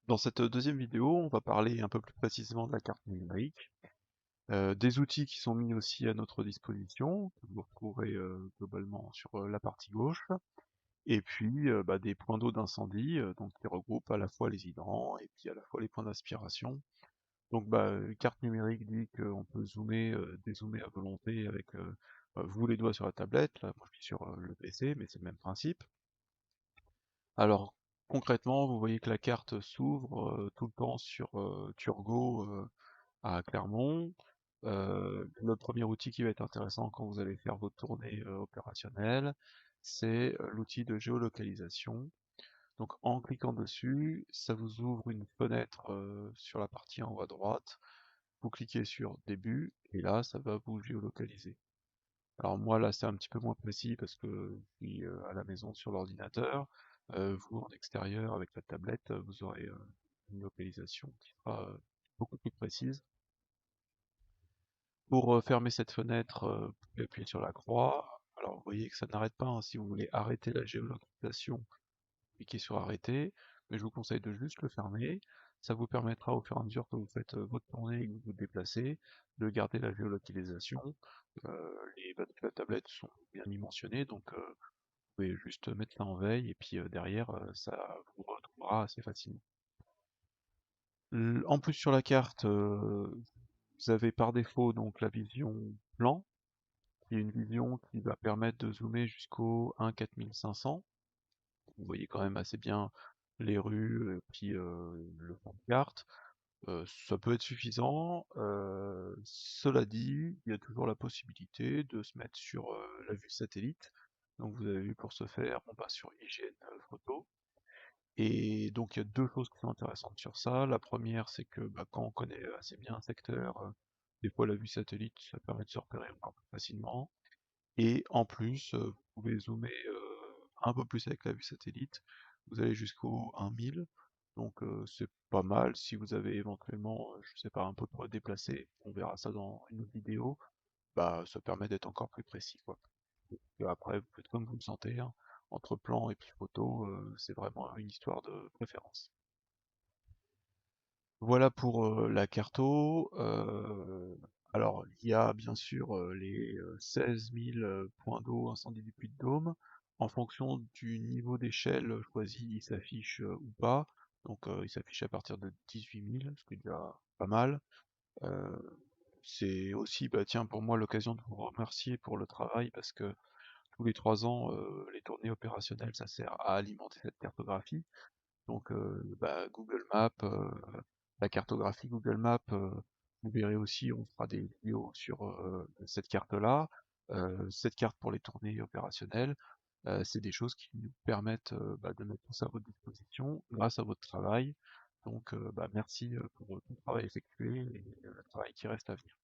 Dans cette deuxième vidéo, on va parler un peu plus précisément de la carte numérique, des outils qui sont mis aussi à notre disposition, que vous retrouverez globalement sur la partie gauche, et puis des points d'eau d'incendie, donc qui regroupent à la fois les hydrants et puis à la fois les points d'aspiration. Donc carte numérique dit qu'on peut zoomer, dézoomer à volonté avec vous les doigts sur la tablette, là moi je suis sur le PC, mais c'est le même principe. Alors, concrètement, vous voyez que la carte s'ouvre tout le temps sur Turgot à Clermont. Le premier outil qui va être intéressant quand vous allez faire vos tournées opérationnelles, c'est l'outil de géolocalisation. Donc en cliquant dessus, ça vous ouvre une fenêtre sur la partie en haut à droite. Vous cliquez sur Début, et là, ça va vous géolocaliser. Alors moi là c'est un petit peu moins précis parce que je suis à la maison sur l'ordinateur. Vous en extérieur avec la tablette, vous aurez une localisation qui sera beaucoup plus précise. Pour fermer cette fenêtre, vous pouvez appuyer sur la croix. Alors vous voyez que ça n'arrête pas, hein. Si vous voulez arrêter la géolocalisation, cliquez sur arrêter, mais je vous conseille de juste le fermer. Ça vous permettra au fur et à mesure que vous faites votre tournée et que vous vous déplacez, de garder la géolocalisation. Les batteries de la tablette sont bien dimensionnées, donc vous pouvez juste mettre ça en veille, et puis derrière, ça vous retrouvera assez facilement. En plus sur la carte, vous avez par défaut donc la vision plan, qui est une vision qui va permettre de zoomer jusqu'au 1.4500. Vous voyez quand même assez bien les rues, et puis le fond de carte. Ça peut être suffisant. Cela dit, il y a toujours la possibilité de se mettre sur la vue satellite. Donc vous avez vu, pour ce faire, on passe sur IGN photo. Et donc il y a deux choses qui sont intéressantes sur ça. La première, c'est que quand on connaît assez bien un secteur, des fois la vue satellite, ça permet de se repérer encore plus facilement. Et en plus, vous pouvez zoomer un peu plus avec la vue satellite. Vous allez jusqu'au 1000, donc c'est pas mal si vous avez éventuellement, je sais pas, un peu trop déplacé. On verra ça dans une autre vidéo. Ça permet d'être encore plus précis, quoi. Et après, vous faites comme vous le sentez, hein. Entre plan et puis photo, c'est vraiment une histoire de préférence. Voilà pour la carto. Alors, il y a bien sûr les 16 000 points d'eau incendie du Puy-de-Dôme. En fonction du niveau d'échelle choisi, il s'affiche ou pas. Donc, il s'affiche à partir de 18 000, ce qui est déjà pas mal. Euh, c'est aussi, tiens, pour moi, l'occasion de vous remercier pour le travail, parce que tous les 3 ans, les tournées opérationnelles, ça sert à alimenter cette cartographie. Donc Google Maps, la cartographie Google Maps, vous verrez aussi, on fera des vidéos sur cette carte-là. Cette carte pour les tournées opérationnelles, c'est des choses qui nous permettent de mettre tout ça à votre disposition grâce à votre travail. Donc merci pour tout le travail effectué et le travail qui reste à venir.